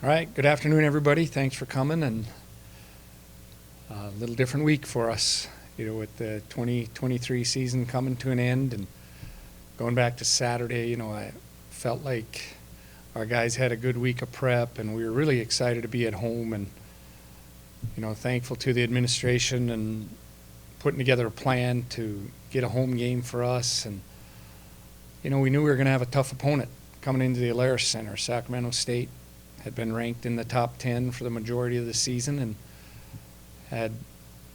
All right, good afternoon, everybody. Thanks for coming, and a little different week for us, with the 2023 season coming to an end and going back to Saturday. I felt like our guys had a good week of prep, and we were really excited to be at home, and thankful to the administration and putting together a plan to get a home game for us. And we knew we were going to have a tough opponent coming into the Alaris Center. Sacramento State had been ranked in the top 10 for the majority of the season and had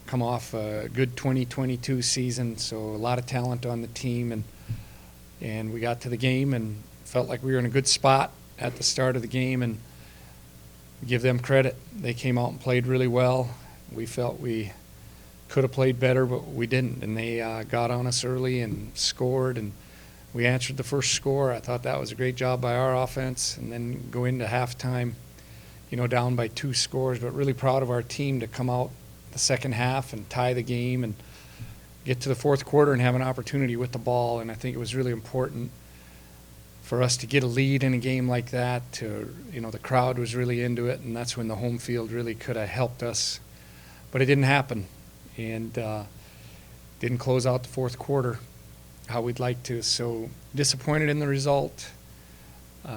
come off a good 2022 season, so a lot of talent on the team, and we got to the game and felt like we were in a good spot at the start of the game, and give them credit. They came out and played really well. We felt we could have played better, but we didn't, and they got on us early and scored, and we answered the first score. I thought that was a great job by our offense, and then go into halftime, down by 2 scores, but really proud of our team to come out the second half and tie the game and get to the fourth quarter and have an opportunity with the ball. And I think it was really important for us to get a lead in a game like that. The crowd was really into it, and that's when the home field really could have helped us. But it didn't happen, and didn't close out the fourth quarter how we'd like to. So disappointed in the result.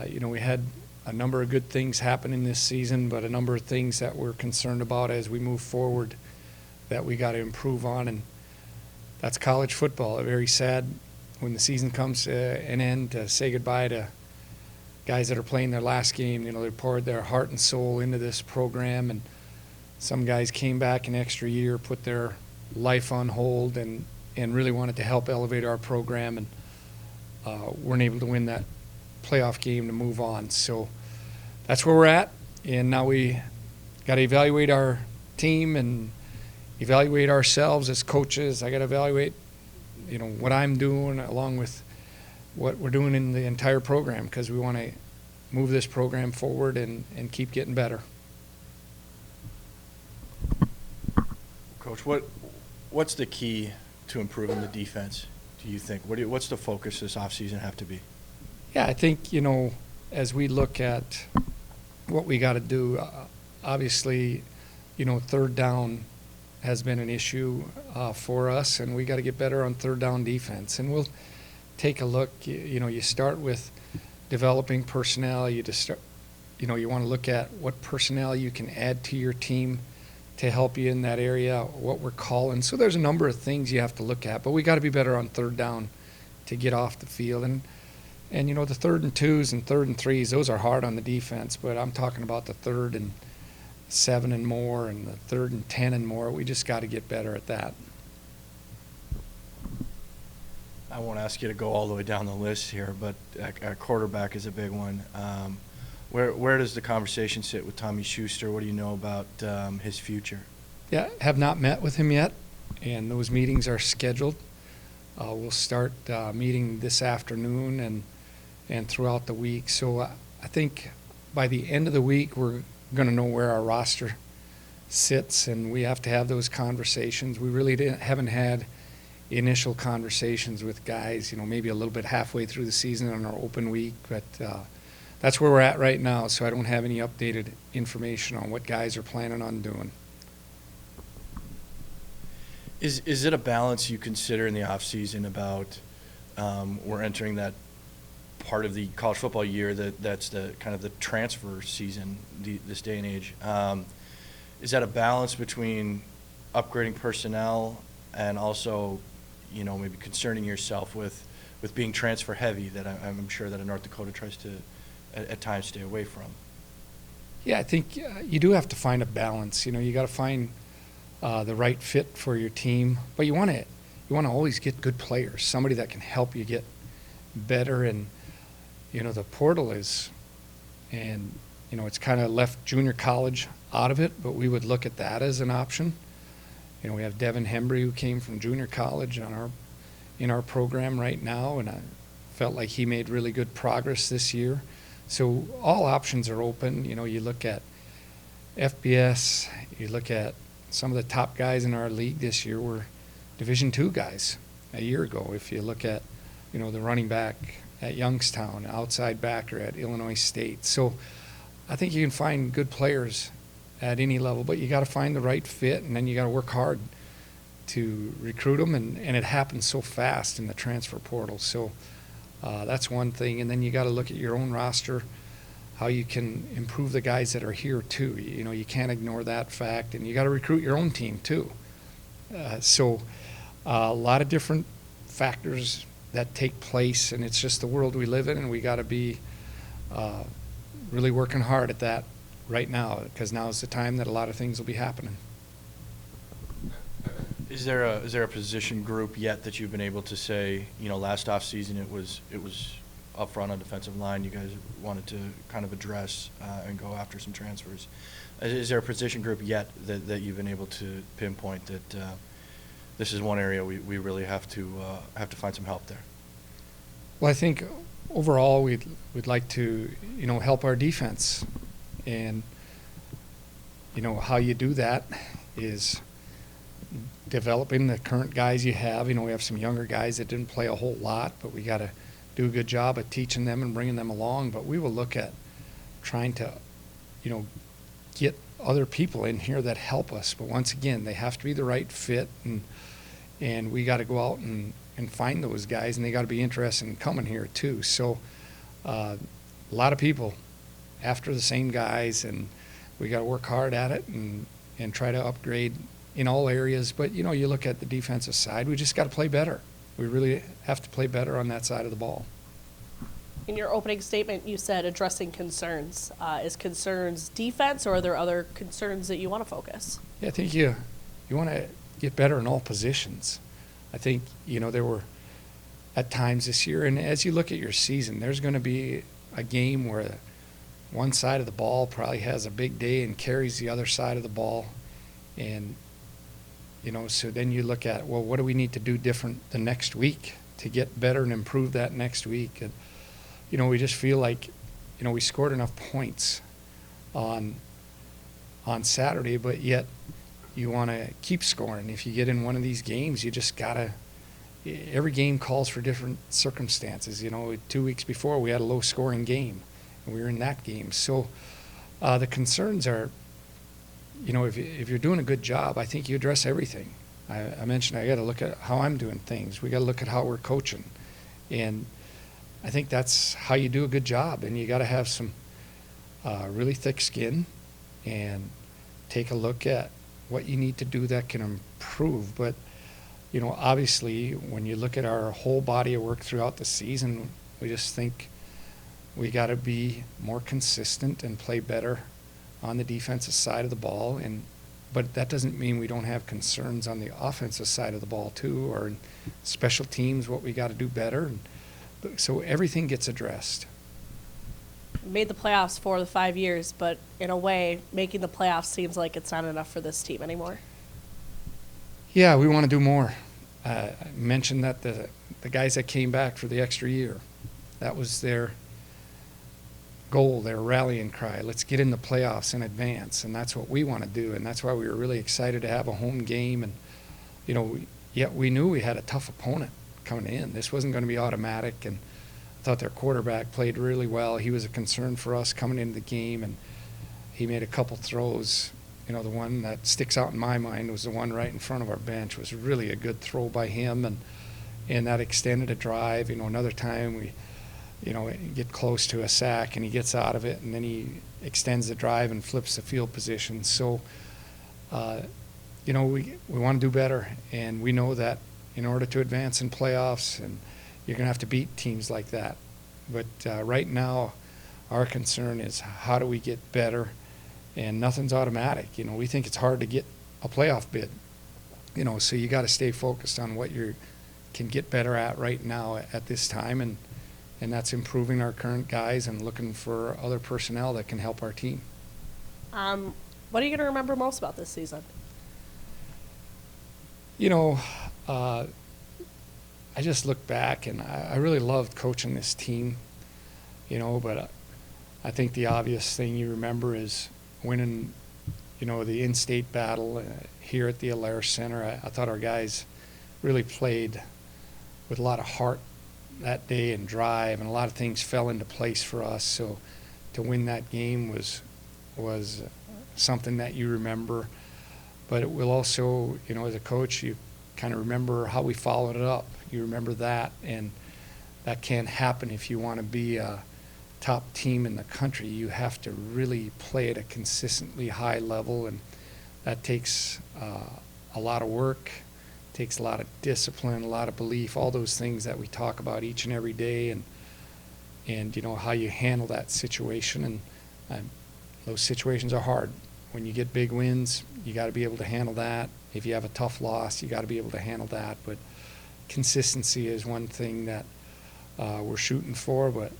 We had a number of good things happening this season, but a number of things that we're concerned about as we move forward that we got to improve on, and that's college football. Very sad when the season comes to an end to say goodbye to guys that are playing their last game. They poured their heart and soul into this program, and some guys came back an extra year, put their life on hold, and really wanted to help elevate our program, and weren't able to win that playoff game to move on. So that's where we're at, and now we got to evaluate our team and evaluate ourselves as coaches. I got to evaluate, what I'm doing along with what we're doing in the entire program, because we want to move this program forward and keep getting better. Coach, what's the key to improving the defense, do you think? What's the focus this offseason have to be? Yeah, I think, as we look at what we got to do, obviously, third down has been an issue for us, and we got to get better on third down defense. And we'll take a look. You start with developing personnel. You want to look at what personnel you can add to your team to help you in that area, what we're calling. So there's a number of things you have to look at, but we got to be better on third down to get off the field. And the 3rd and 2s and 3rd and 3s, those are hard on the defense, but I'm talking about the 3rd and 7 and more and the 3rd and 10 and more. We just got to get better at that. I won't ask you to go all the way down the list here, but a quarterback is a big one. Where does the conversation sit with Tommy Schuster? What do you know about his future? Yeah, have not met with him yet, and those meetings are scheduled. We'll start meeting this afternoon and throughout the week. So I think by the end of the week we're going to know where our roster sits, and we have to have those conversations. We really haven't had initial conversations with guys, maybe a little bit halfway through the season on our open week, but that's where we're at right now, so I don't have any updated information on what guys are planning on doing. Is it a balance you consider in the offseason about we're entering that part of the college football year that's the kind of the transfer season this day and age? Is that a balance between upgrading personnel and also, maybe concerning yourself with being transfer heavy that I'm sure that a North Dakota tries to at times stay away from? Yeah, I think you do have to find a balance. You got to find the right fit for your team, but you want to always get good players, somebody that can help you get better. And the portal is, and it's kind of left junior college out of it, but we would look at that as an option. We have Devin Hembry, who came from junior college in our program right now, and I felt like he made really good progress this year. So all options are open. You look at FBS, you look at some of the top guys in our league this year were Division II guys a year ago. If you look at, the running back at Youngstown, outside backer at Illinois State. So I think you can find good players at any level, but you got to find the right fit, and then you got to work hard to recruit them, and it happens so fast in the transfer portal. So that's one thing, and then you got to look at your own roster, how you can improve the guys that are here too. You know, you can't ignore that fact, and you got to recruit your own team too. So a lot of different factors that take place, and it's just the world we live in, and we got to be really working hard at that right now, because now is the time that a lot of things will be happening. Is there a position group yet that you've been able to say, you know, last off season it was up front on defensive line, you guys wanted to kind of address and go after some transfers? Is there a position group yet that you've been able to pinpoint that this is one area we really have to find some help there? Well, I think overall we'd like to, you know, help our defense, and you know how you do that is developing the current guys you have. You know, we have some younger guys that didn't play a whole lot, but we got to do a good job of teaching them and bringing them along. But we will look at trying to, you know, get other people in here that help us. But once again, they have to be the right fit, and we got to go out and find those guys, and they got to be interested in coming here too. So a lot of people after the same guys, and we got to work hard at it and try to upgrade in all areas. But, you know, you look at the defensive side, we just got to play better. We really have to play better on that side of the ball. In your opening statement, you said addressing concerns. Is concerns defense, or are there other concerns that you want to focus? Yeah, I think you want to get better in all positions. I think, you know, there were at times this year, and as you look at your season, there's going to be a game where one side of the ball probably has a big day and carries the other side of the ball. And, you know, so then you look at, well, what do we need to do different the next week to get better and improve that next week? And, you know, we just feel like, you know, we scored enough points on Saturday, but yet you want to keep scoring. If you get in one of these games, you just got to, every game calls for different circumstances. You know, 2 weeks before we had a low scoring game, and we were in that game. So the concerns are, you know, if you're doing a good job, I think you address everything. I mentioned I got to look at how I'm doing things. We got to look at how we're coaching. And I think that's how you do a good job. And you got to have some really thick skin and take a look at what you need to do that can improve. But, you know, obviously when you look at our whole body of work throughout the season, we just think we got to be more consistent and play better on the defensive side of the ball. But that doesn't mean we don't have concerns on the offensive side of the ball too, or in special teams, what we got to do better. And so everything gets addressed. Made the playoffs 4 of the 5 years, but in a way, making the playoffs seems like it's not enough for this team anymore. Yeah, we want to do more. I mentioned that the guys that came back for the extra year, that was their goal, their rallying cry. Let's get in the playoffs in advance, and that's what we want to do, and that's why we were really excited to have a home game. And, you know, yet we knew we had a tough opponent coming in. This wasn't going to be automatic, and I thought their quarterback played really well. He was a concern for us coming into the game, and he made a couple throws. You know, the one that sticks out in my mind was the one right in front of our bench. It was really a good throw by him, and that extended a drive. You know, another time we, you know, get close to a sack, and he gets out of it, and then he extends the drive and flips the field position. So, you know, we want to do better, and we know that in order to advance in playoffs, and you're going to have to beat teams like that. But right now, our concern is how do we get better, and nothing's automatic. You know, we think it's hard to get a playoff bid. You know, so you got to stay focused on what you can get better at right now at this time, and that's improving our current guys and looking for other personnel that can help our team. What are you going to remember most about this season? You know, I just look back, and I really loved coaching this team, you know, but I think the obvious thing you remember is winning, you know, the in-state battle here at the Allaire Center. I thought our guys really played with a lot of heart that day and drive, and a lot of things fell into place for us. So to win that game was something that you remember. But it will also, as a coach, you kind of remember how we followed it up. You remember that, and that can't happen if you want to be a top team in the country. You have to really play at a consistently high level, and that takes a lot of work, takes a lot of discipline, a lot of belief, all those things that we talk about each and every day, and how you handle that situation. And those situations are hard. When you get big wins, you got to be able to handle that. If you have a tough loss, you got to be able to handle that. But consistency is one thing that we're shooting for. But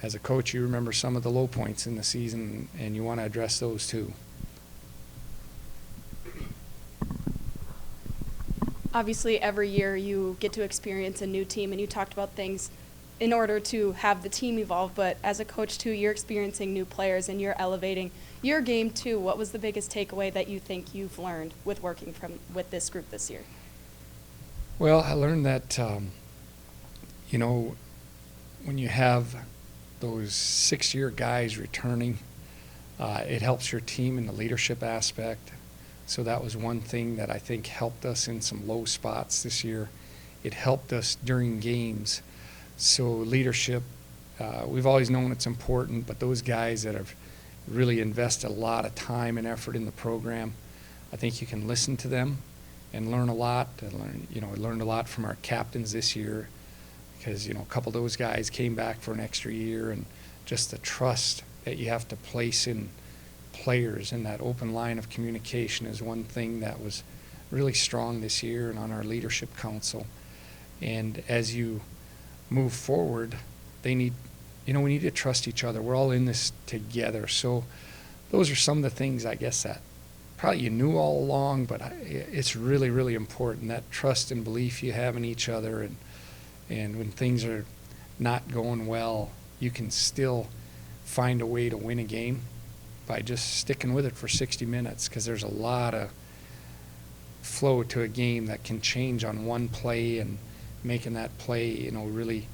as a coach, you remember some of the low points in the season, and you want to address those too. Obviously, every year you get to experience a new team, and you talked about things in order to have the team evolve. But as a coach too, you're experiencing new players and you're elevating your game too. What was the biggest takeaway that you think you've learned with working with this group this year? Well, I learned that when you have those 6-year guys returning, it helps your team in the leadership aspect. So that was one thing that I think helped us in some low spots this year. It helped us during games. So leadership, we've always known it's important, but those guys that have really invested a lot of time and effort in the program, I think you can listen to them and learn a lot. I learned a lot from our captains this year, because a couple of those guys came back for an extra year, and just the trust that you have to place in players and that open line of communication is one thing that was really strong this year and on our leadership council. And as you move forward, we need to trust each other. We're all in this together. So those are some of the things, I guess, that probably you knew all along, but it's really, really important, that trust and belief you have in each other. And when things are not going well, you can still find a way to win a game by just sticking with it for 60 minutes, because there's a lot of flow to a game that can change on one play, and making that play, really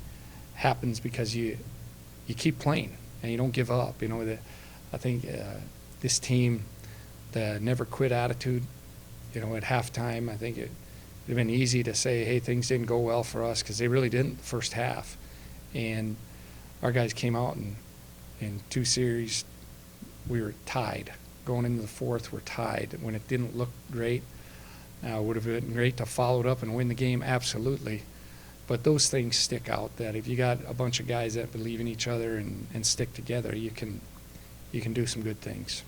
happens because you keep playing and you don't give up. I think this team, the never quit attitude, at halftime, I think it would have been easy to say, hey, things didn't go well for us, because they really didn't the first half. And our guys came out, and in 2 series, we were tied. Going into the fourth, we're tied. When it didn't look great, would have been great to follow it up and win the game, absolutely. But those things stick out, that if you got a bunch of guys that believe in each other and stick together, you can do some good things.